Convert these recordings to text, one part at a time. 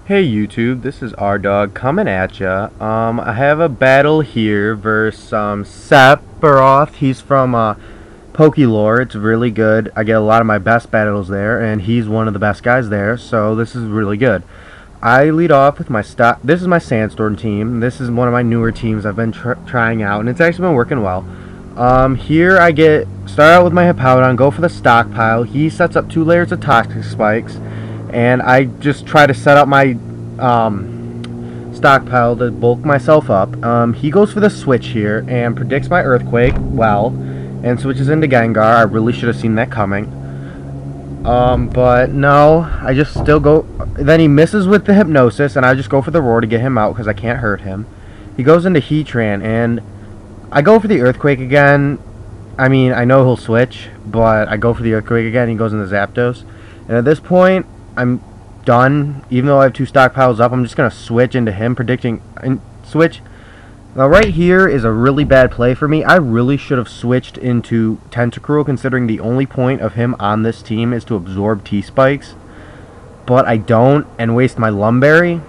Hey YouTube, this is Rdawg coming at ya. I have a battle here versus Sephiroph. He's from Pokelore. It's really good. I get a lot of my best battles there, and he's one of the best guys there, so this is really good. I lead off with my stock. This is my Sandstorm team. This is one of my newer teams I've been trying out, and it's actually been working well. Here I start out with my Hippowdon, go for the stockpile. He sets up 2 layers of toxic spikes, and I just try to set up my stockpile to bulk myself up. He goes for the switch here and predicts my earthquake well and switches into Gengar. I really should have seen that coming. But no, I just still go. Then he misses with the hypnosis, and I just go for the roar to get him out because I can't hurt him. He goes into Heatran, and I go for the earthquake again. I mean, I know he'll switch, but I go for the earthquake again. He goes into Zapdos, and at this point, I'm done. Even though I have 2 stockpiles up, I'm just gonna switch into him, predicting and switch. Now right here is a really bad play for me. I really should have switched into Tentacruel, considering the only point of him on this team is to absorb T-Spikes. But I don't, and waste my Lumberry.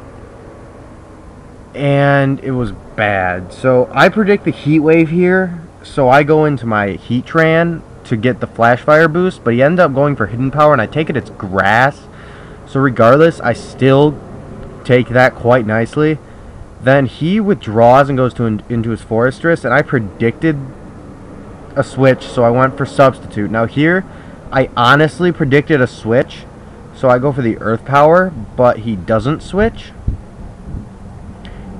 And it was bad. So I predict the Heat Wave here. So I go into my Heatran to get the Flash Fire boost, but he ended up going for Hidden Power, and I take it it's Grass. So regardless, I still take that quite nicely. Then he withdraws and goes into his Forestress, and I predicted a switch, so I went for Substitute. Now here, I honestly predicted a switch, so I go for the Earth Power, but he doesn't switch.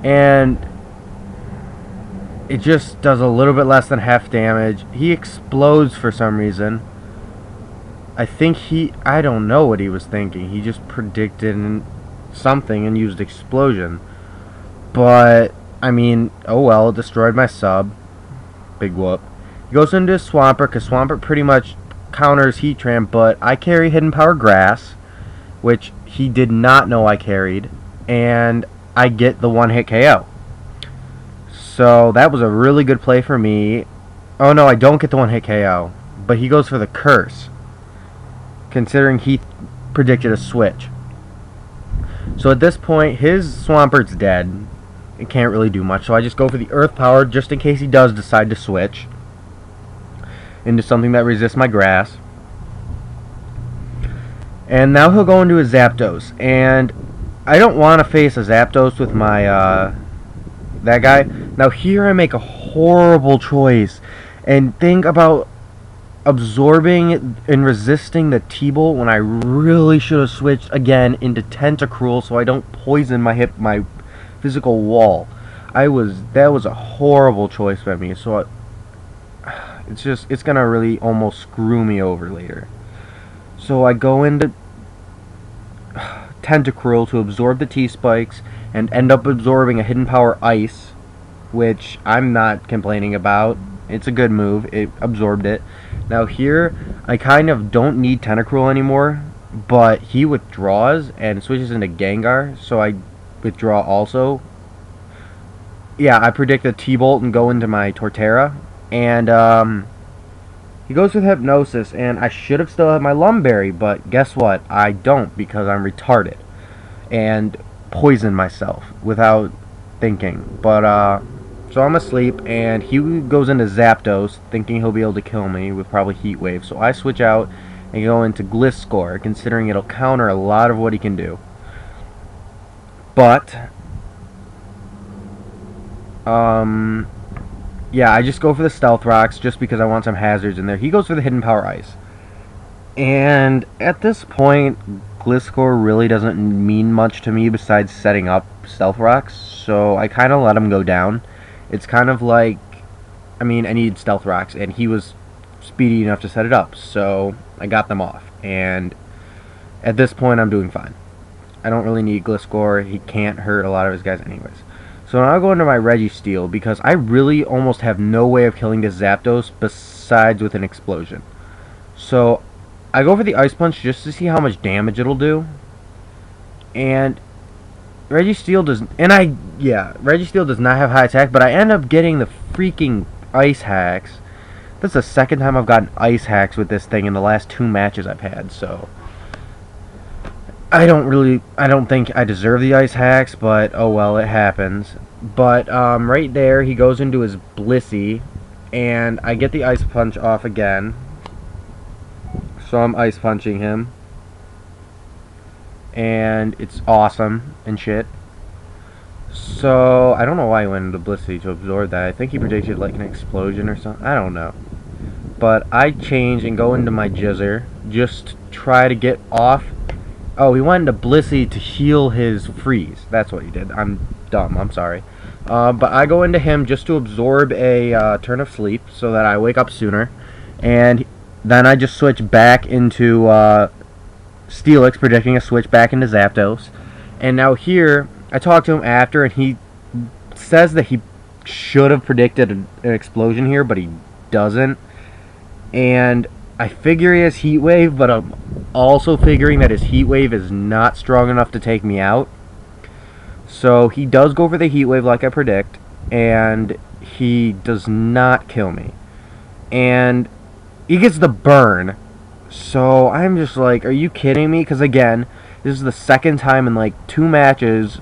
And it just does a little bit less than half damage. He explodes for some reason. I think I don't know what he was thinking. He just predicted something and used Explosion. But, I mean, oh well, it destroyed my sub. Big whoop. He goes into Swampert, because Swampert pretty much counters Heatran, but I carry Hidden Power Grass, which he did not know I carried, and I get the 1-hit KO. So, that was a really good play for me. Oh no, I don't get the 1-hit KO, but he goes for the Curse, considering he predicted a switch. So at this point, his Swampert's dead. It can't really do much, so I just go for the Earth Power just in case he does decide to switch into something that resists my Grass. And now he'll go into a Zapdos, and I don't want to face a Zapdos with my that guy. Now here I make a horrible choice and think about absorbing and resisting the T-Bolt when I really should have switched again into Tentacruel so I don't poison my physical wall. That was a horrible choice by me. So it's gonna really almost screw me over later. So I go into Tentacruel to absorb the T-Spikes and end up absorbing a Hidden Power Ice, which I'm not complaining about. It's a good move. It absorbed it. Now here, I kind of don't need Tentacruel anymore, but he withdraws and switches into Gengar, so I withdraw also. Yeah, I predict a T-Bolt and go into my Torterra, and he goes with Hypnosis, and I should have still had my Lumberry, but guess what? I don't, because I'm retarded and poison myself without thinking. But so I'm asleep, and he goes into Zapdos, thinking he'll be able to kill me with probably Heat Wave. So I switch out and go into Gliscor, considering it'll counter a lot of what he can do. But, yeah, I just go for the Stealth Rocks just because I want some hazards in there. He goes for the Hidden Power Ice. And at this point, Gliscor really doesn't mean much to me besides setting up Stealth Rocks, so I kind of let him go down. It's kind of like, I mean, I needed Stealth Rocks, and he was speedy enough to set it up, so I got them off. And at this point, I'm doing fine. I don't really need Gliscor. He can't hurt a lot of his guys anyways. So now I'll go into my Registeel, because I really almost have no way of killing this Zapdos besides with an Explosion. So I go for the Ice Punch just to see how much damage it'll do. And Registeel does not have high attack, but I end up getting the freaking Ice Hacks. That's the second time I've gotten Ice Hacks with this thing in the last 2 matches I've had, so I don't think I deserve the ice hacks, but oh well, it happens. But right there, he goes into his Blissey, and I get the ice punch off again. So I'm ice punching him, and it's awesome and shit. So I don't know why he went into Blissey to absorb that. I think he predicted like an explosion or something. I don't know. But I change and go into my Jizzer, just try to get off. Oh, he went into Blissey to heal his freeze. That's what he did. I'm dumb. I'm sorry. But I go into him just to absorb a turn of sleep so that I wake up sooner. And then I just switch back into Steelix, predicting a switch back into Zapdos. And now here, I talked to him after, and he says that he should have predicted an explosion here, but he doesn't. And I figure he has Heat Wave, but I'm also figuring that his Heat Wave is not strong enough to take me out. So he does go for the Heat Wave like I predict, and he does not kill me. And he gets the burn. So I'm just like, are you kidding me? Because again, this is the second time in like 2 matches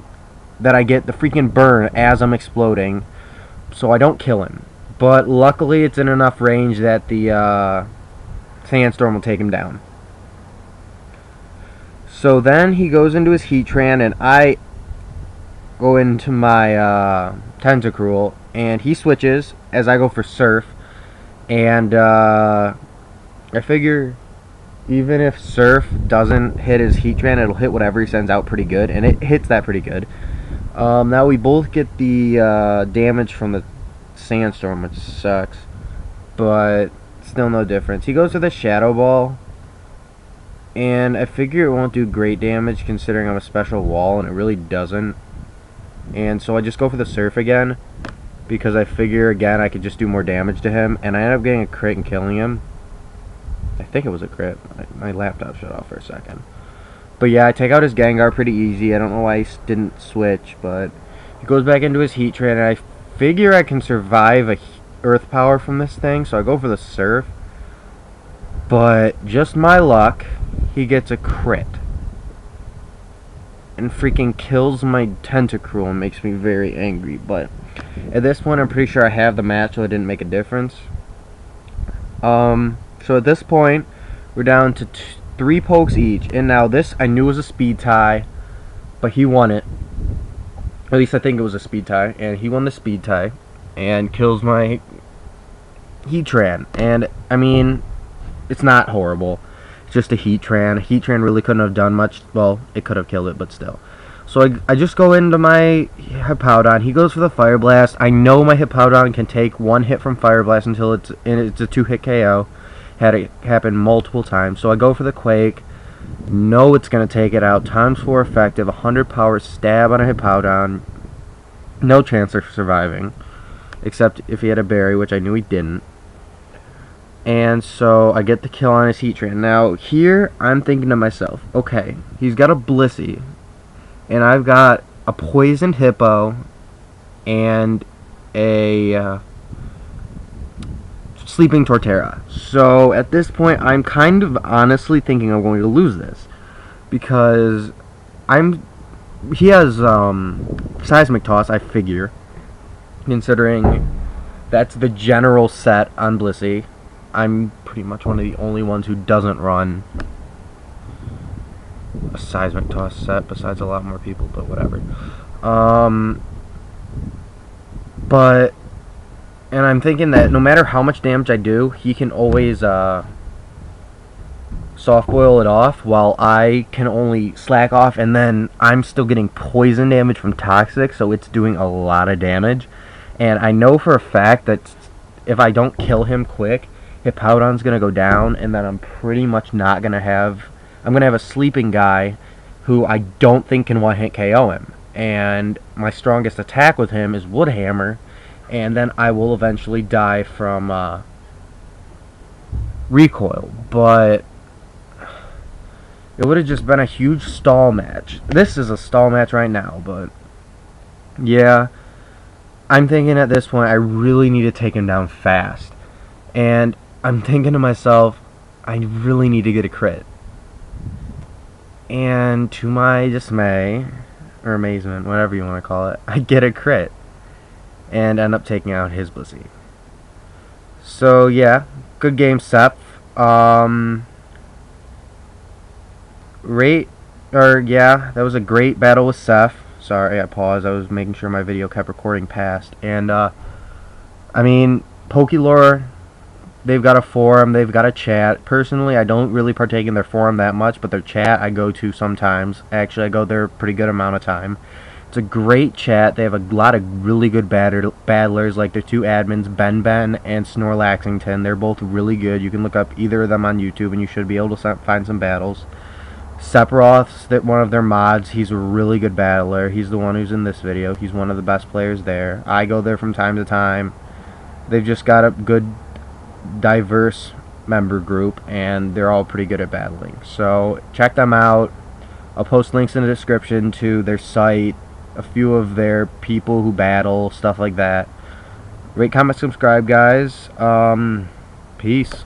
that I get the freaking burn as I'm exploding. So I don't kill him. But luckily it's in enough range that the Sandstorm will take him down. So then he goes into his Heatran, and I go into my Tentacruel, and he switches as I go for Surf. And I figure even if Surf doesn't hit his Heatran, it'll hit whatever he sends out pretty good, and it hits that pretty good. Now we both get the damage from the Sandstorm, which sucks, but still no difference. He goes for the Shadow Ball, and I figure it won't do great damage considering I'm a special wall, and it really doesn't. And so I just go for the Surf again, because I figure again I could just do more damage to him, and I end up getting a crit and killing him. I think it was a crit. My laptop shut off for a second. But yeah, I take out his Gengar pretty easy. I don't know why he didn't switch, but he goes back into his Heatran, and I figure I can survive a Earth Power from this thing, so I go for the Surf. But just my luck, he gets a crit. And freaking kills my Tentacruel and makes me very angry. But at this point, I'm pretty sure I have the match, so it didn't make a difference. So at this point, we're down to 3 pokes each. And now this, I knew was a speed tie, but he won it. At least I think it was a speed tie. And he won the speed tie and kills my Heatran. And, I mean, it's not horrible. It's just a Heatran. Heatran really couldn't have done much. Well, it could have killed it, but still. So I just go into my Hippowdon. He goes for the Fire Blast. I know my Hippowdon can take 1 hit from Fire Blast until it's a 2-hit KO. Had it happen multiple times. So I go for the Quake. Know it's going to take it out. ×4 effective. 100 power stab on a Hippowdon. No chance of surviving. Except if he had a berry, which I knew he didn't. And so I get the kill on his Heatran. Now here I'm thinking to myself, okay, he's got a Blissey, and I've got a poisoned Hippo and a sleeping Torterra. So at this point I'm kind of honestly thinking I'm going to lose this, because he has Seismic Toss, I figure, considering that's the general set on Blissey. I'm pretty much one of the only ones who doesn't run a Seismic Toss set, besides a lot more people, but whatever. And I'm thinking that no matter how much damage I do, he can always soft boil it off, while I can only slack off, and then I'm still getting poison damage from Toxic, so it's doing a lot of damage. And I know for a fact that if I don't kill him quick, Hippowdon's gonna go down, and then I'm pretty much not gonna have. I'm gonna have a sleeping guy who I don't think can one-hit KO him. And my strongest attack with him is Wood Hammer, and then I will eventually die from recoil. But it would have just been a huge stall match. This is a stall match right now, but yeah, I'm thinking at this point I really need to take him down fast. And I'm thinking to myself, I really need to get a crit. And to my dismay, or amazement, whatever you want to call it, I get a crit and end up taking out his Blissey. So yeah, good game, Seph. Yeah, that was a great battle with Seph. Sorry, I paused. I was making sure my video kept recording past. And I mean, Pokelore, they've got a forum, they've got a chat. Personally, I don't really partake in their forum that much, but their chat I go to sometimes. Actually, I go there a pretty good amount of time. It's a great chat. They have a lot of really good battlers, like their two admins, Ben and Snorlaxington. They're both really good. You can look up either of them on YouTube, and you should be able to find some battles. Sephiroth's one of their mods. He's a really good battler. He's the one who's in this video. He's one of the best players there. I go there from time to time. They've just got a good, diverse member group, and they're all pretty good at battling. So check them out. I'll post links in the description to their site, a few of their people who battle, stuff like that. Rate, comment, subscribe, guys. Peace.